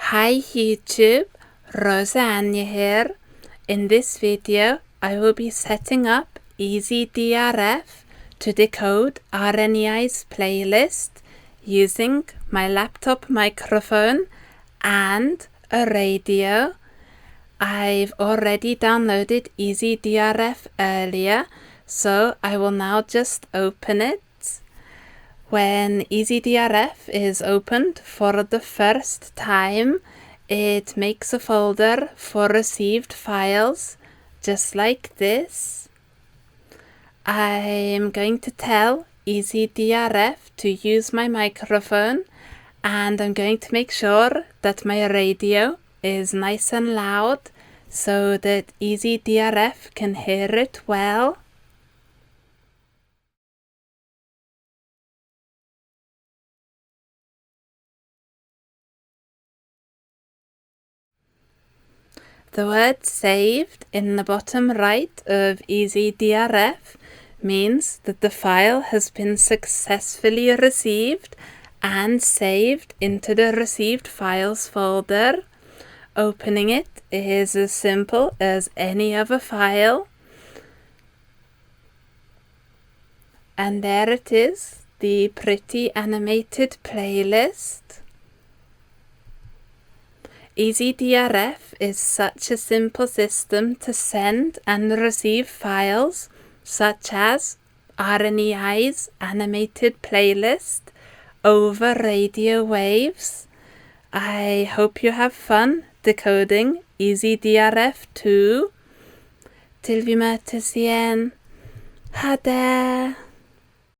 Hi YouTube, Roseannya here. In this video, I will be setting up EasyDRF to decode RNEI's playlist using my laptop microphone and a radio. I've already downloaded EasyDRF earlier, so I will now just open it. When EasyDRF is opened for the first time, it makes a folder for received files, just like this. I'm going to tell EasyDRF to use my microphone, and I'm going to make sure that my radio is nice and loud so that EasyDRF can hear it well. The word saved in the bottom right of EasyDRF means that the file has been successfully received and saved into the received files folder. Opening it is as simple as any other file. And there it is, the pretty animated playlist. EasyDRF is such a simple system to send and receive files, such as RNEI's animated playlist, over radio waves. I hope you have fun decoding EasyDRF too. Till vi mötes igen. Ha det!